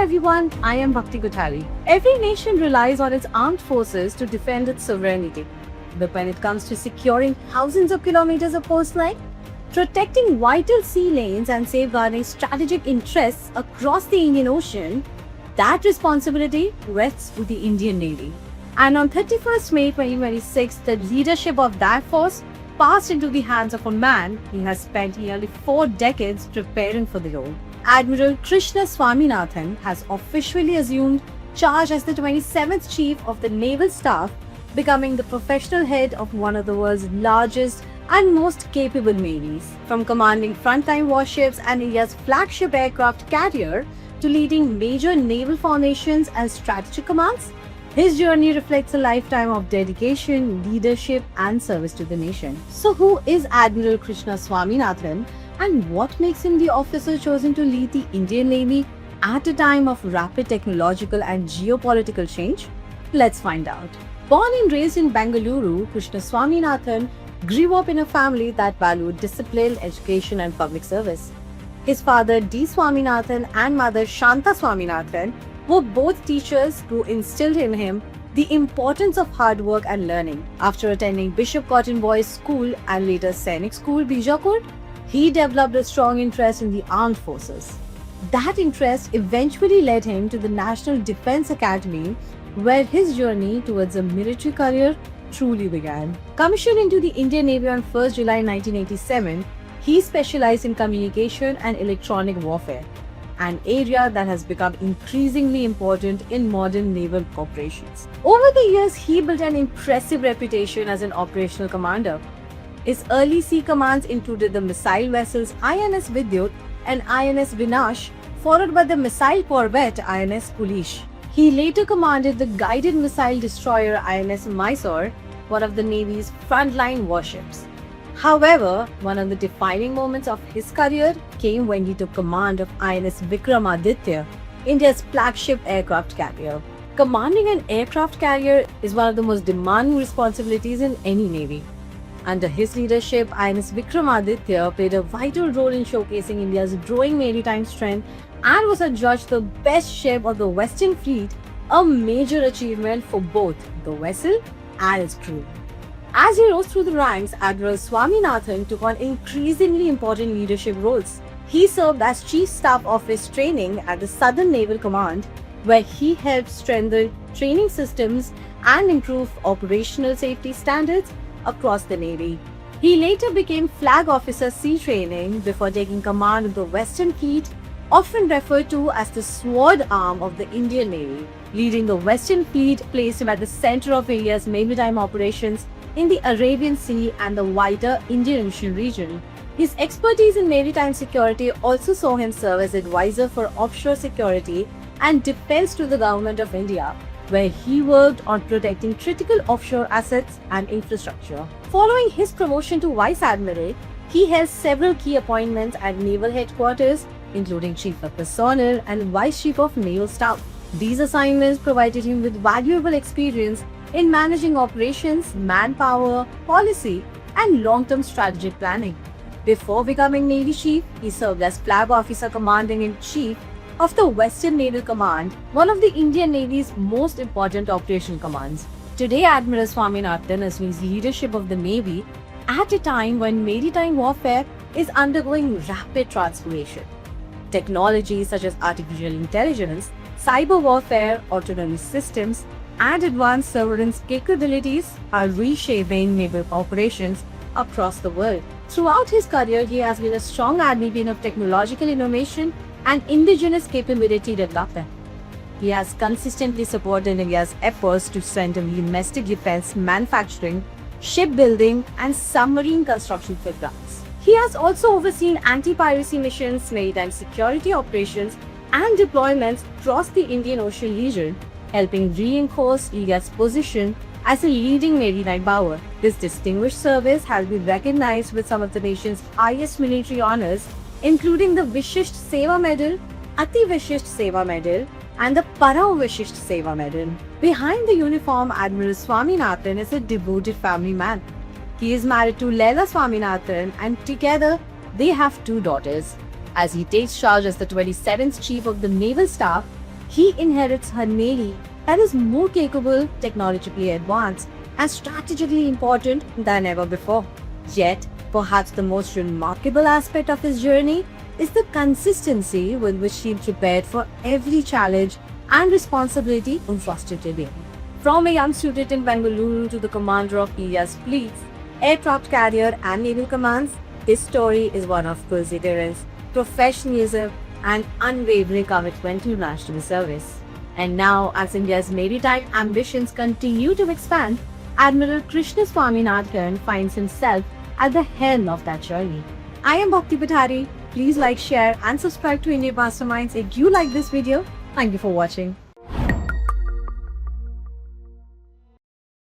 everyone, I am Bhakti Kothari. Every nation relies on its armed forces to defend its sovereignty. But when it comes to securing thousands of kilometers of coastline, protecting vital sea lanes and safeguarding strategic interests across the Indian Ocean, that responsibility rests with the Indian Navy. And on 31st May 2026, the leadership of that force passed into the hands of a man who has spent nearly 4 decades preparing for the role. Admiral Krishna Swaminathan has officially assumed charge as the 27th Chief of the Naval Staff, becoming the professional head of one of the world's largest and most capable navies. From commanding frontline warships and India's flagship aircraft carrier to leading major naval formations and strategic commands, his journey reflects a lifetime of dedication, leadership, and service to the nation. So, who is Admiral Krishna Swaminathan, and what makes him the officer chosen to lead the Indian Navy at a time of rapid technological and geopolitical change? Let's find out. Born and raised in Bengaluru, Krishna Swaminathan grew up in a family that valued discipline, education, and public service. His father D. Swaminathan and mother Shanta Swaminathan were both teachers who instilled in him the importance of hard work and learning. After attending Bishop Cotton Boys School and later Sainik School, Bijapur, he developed a strong interest in the armed forces. That interest eventually led him to the National Defence Academy, where his journey towards a military career truly began. Commissioned into the Indian Navy on 1st July 1987, he specialized in communication and electronic warfare, an area that has become increasingly important in modern naval operations. Over the years, he built an impressive reputation as an operational commander. His early sea commands included the missile vessels INS Vidyut and INS Vinash, followed by the missile corvette INS Kulish. He later commanded the guided missile destroyer INS Mysore, one of the Navy's frontline warships. However, one of the defining moments of his career came when he took command of INS Vikramaditya, India's flagship aircraft carrier. Commanding an aircraft carrier is one of the most demanding responsibilities in any navy. Under his leadership, INS Vikramaditya played a vital role in showcasing India's growing maritime strength and was adjudged the best ship of the Western Fleet, a major achievement for both the vessel and its crew. As he rose through the ranks, Admiral Swaminathan took on increasingly important leadership roles. He served as Chief Staff Office Training at the Southern Naval Command, where he helped strengthen training systems and improve operational safety standards across the Navy. He later became Flag Officer Sea Training before taking command of the Western Fleet, often referred to as the sword arm of the Indian Navy. Leading the Western Fleet placed him at the center of India's maritime operations in the Arabian Sea and the wider Indian Ocean region. His expertise in maritime security also saw him serve as advisor for offshore security and defense to the Government of India, where he worked on protecting critical offshore assets and infrastructure. Following his promotion to Vice Admiral, he held several key appointments at Naval Headquarters, including Chief of Personnel and Vice Chief of Naval Staff. These assignments provided him with valuable experience in managing operations, manpower, policy, and long-term strategic planning. Before becoming Navy Chief, he served as Flag Officer Commanding-in-Chief of the Western Naval Command, one of the Indian Navy's most important operational commands. Today, Admiral Swaminathan assumes leadership of the Navy at a time when maritime warfare is undergoing rapid transformation. Technologies such as artificial intelligence, cyber warfare, autonomous systems, and advanced surveillance capabilities are reshaping naval operations across the world. Throughout his career, he has been a strong advocate of technological innovation and indigenous capability development. He has consistently supported India's efforts to strengthen domestic defense manufacturing, shipbuilding, and submarine construction programs. He has also overseen anti-piracy missions, maritime security operations, and deployments across the Indian Ocean region, helping reinforce India's position as a leading maritime power. This distinguished service has been recognized with some of the nation's highest military honors, including the Vishisht Seva Medal, Ati Vishisht Seva Medal, and the Parav Vishisht Seva Medal. Behind the uniform, Admiral Swaminathan is a devoted family man. He is married to Leila Swaminathan, and together they have 2 daughters. As he takes charge as the 27th Chief of the Naval Staff, he inherits her Navy that is more capable, technologically advanced, and strategically important than ever before. Yet, perhaps the most remarkable aspect of his journey is the consistency with which he prepared for every challenge and responsibility entrusted to him. From a young student in Bengaluru to the commander of India's fleets, aircraft carrier and naval commands, his story is one of perseverance, professionalism, and unwavering commitment to national service. And now, as India's maritime ambitions continue to expand, Admiral Krishna Swaminathan finds himself at the helm of that journey. I am Bhakti Patari. Please like, share, and subscribe to India Masterminds if you like this video. Thank you for watching.